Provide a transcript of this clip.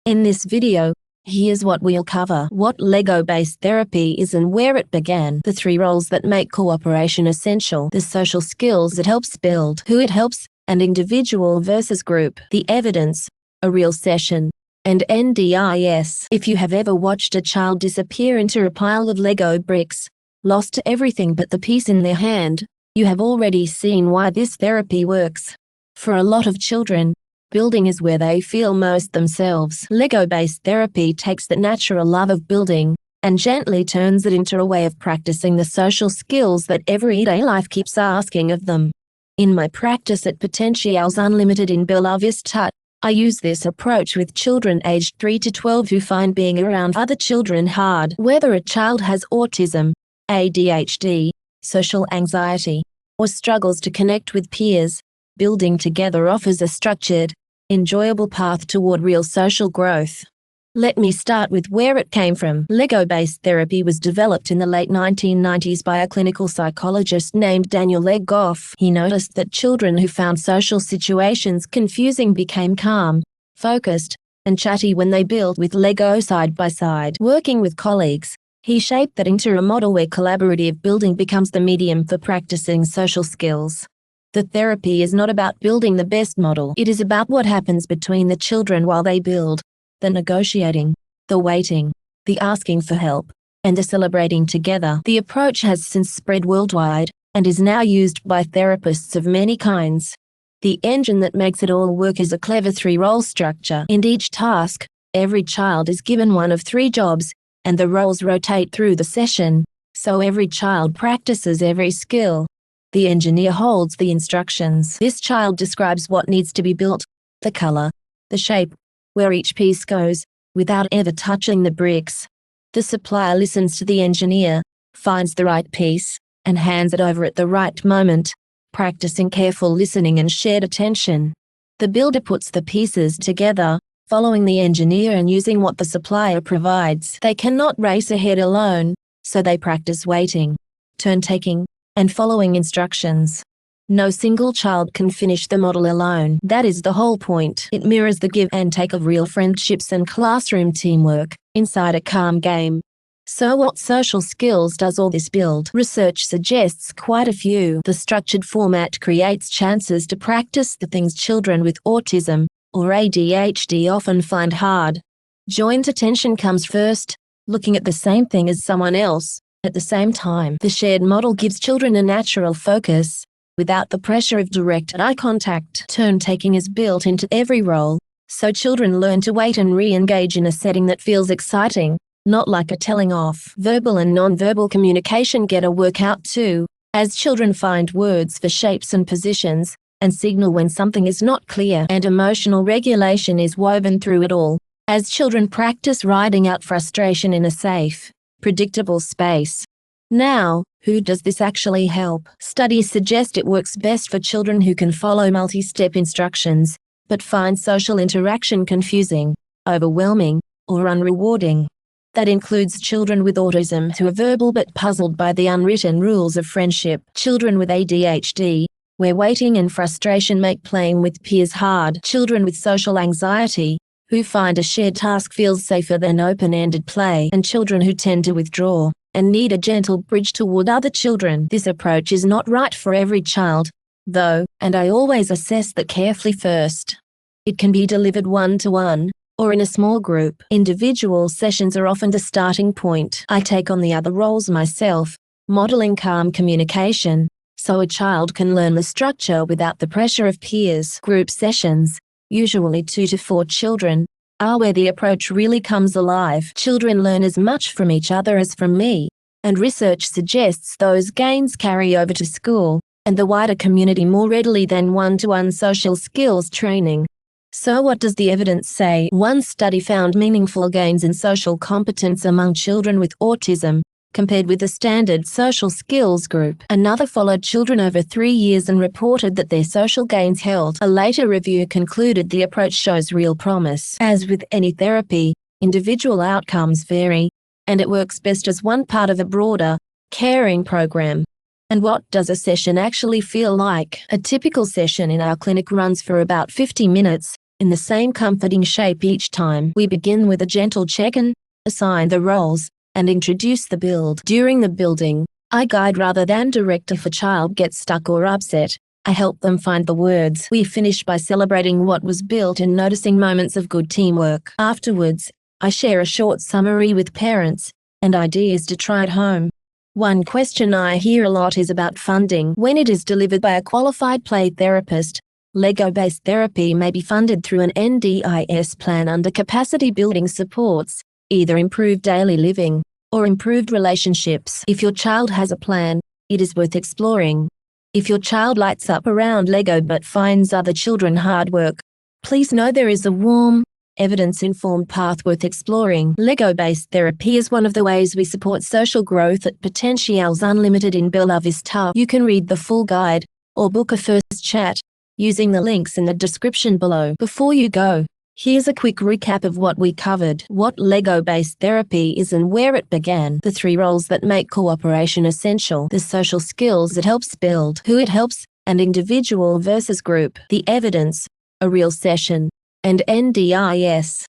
In this video, here's what we'll cover: what Lego-based therapy is and where it began, the 3 roles that make cooperation essential, the social skills it helps build, who it helps, and individual versus group, the evidence, a real session, and NDIS. If you have ever watched a child disappear into a pile of Lego bricks, lost to everything but the piece in their hand, you have already seen why this therapy works. For a lot of children, building is where they feel most themselves. Lego-based therapy takes the natural love of building and gently turns it into a way of practicing the social skills that everyday life keeps asking of them. In my practice at Potentialz Unlimited in Vista, I use this approach with children aged 3 to 12 who find being around other children hard. Whether a child has autism, ADHD, social anxiety, or struggles to connect with peers, building together offers a structured, enjoyable path toward real social growth. Let me start with where it came from. Lego-based therapy was developed in the late 1990s by a clinical psychologist named Daniel Legoff. He noticed that children who found social situations confusing became calm, focused, and chatty when they built with Lego side by side. Working with colleagues, he shaped that into a model where collaborative building becomes the medium for practicing social skills. The therapy is not about building the best model. It is about what happens between the children while they build, the negotiating, the waiting, the asking for help, and the celebrating together. The approach has since spread worldwide and is now used by therapists of many kinds. The engine that makes it all work is a clever 3-role structure. In each task, every child is given one of 3 jobs, and the roles rotate through the session, so every child practices every skill. The engineer holds the instructions. This child describes what needs to be built, the color, the shape, where each piece goes, without ever touching the bricks. The supplier listens to the engineer, finds the right piece, and hands it over at the right moment, practicing careful listening and shared attention. The builder puts the pieces together, following the engineer and using what the supplier provides. They cannot race ahead alone, so they practice waiting, turn-taking, and following instructions. No single child can finish the model alone. That is the whole point. It mirrors the give and take of real friendships and classroom teamwork, inside a calm game. So what social skills does all this build? Research suggests quite a few. The structured format creates chances to practice the things children with autism or ADHD often find hard. Joint attention comes first, looking at the same thing as someone else at the same time. The shared model gives children a natural focus, without the pressure of direct eye contact. Turn-taking is built into every role, so children learn to wait and re-engage in a setting that feels exciting, not like a telling off. Verbal and non-verbal communication get a workout too, as children find words for shapes and positions, and signal when something is not clear. And emotional regulation is woven through it all, as children practice riding out frustration in a safe, predictable space. Now, who does this actually help? Studies suggest it works best for children who can follow multi-step instructions, but find social interaction confusing, overwhelming, or unrewarding. That includes children with autism who are verbal but puzzled by the unwritten rules of friendship, children with ADHD, where waiting and frustration make playing with peers hard, children with social anxiety, who find a shared task feels safer than open-ended play, and children who tend to withdraw and need a gentle bridge toward other children. This approach is not right for every child, though, and I always assess that carefully first. It can be delivered one-to-one, or in a small group. Individual sessions are often the starting point. I take on the other roles myself, modeling calm communication, so a child can learn the structure without the pressure of peers. Group sessions, usually 2 to 4 children, are where the approach really comes alive. Children learn as much from each other as from me, and research suggests those gains carry over to school and the wider community more readily than one-to-one social skills training. So what does the evidence say? One study found meaningful gains in social competence among children with autism, compared with the standard social skills group. Another followed children over 3 years and reported that their social gains held. A later review concluded the approach shows real promise. As with any therapy, individual outcomes vary, and it works best as one part of a broader, caring program. And what does a session actually feel like? A typical session in our clinic runs for about 50 minutes, in the same comforting shape each time. We begin with a gentle check-in, assign the roles, and introduce the build. During the building, I guide rather than direct. If a child gets stuck or upset, I help them find the words. We finish by celebrating what was built and noticing moments of good teamwork. Afterwards, I share a short summary with parents and ideas to try at home. One question I hear a lot is about funding. When it is delivered by a qualified play therapist, Lego-based therapy may be funded through an NDIS plan under capacity building supports, either improved daily living or improved relationships. If your child has a plan, it is worth exploring. If your child lights up around Lego but finds other children hard work, please know there is a warm, evidence-informed path worth exploring. Lego-based therapy is one of the ways we support social growth at Potentialz Unlimited in Bella Vista. You can read the full guide or book a first chat using the links in the description below. Before you go, here's a quick recap of what we covered: what Lego-based therapy is and where it began, the 3 roles that make cooperation essential, the social skills it helps build, who it helps, and individual versus group, the evidence, a real session, and NDIS.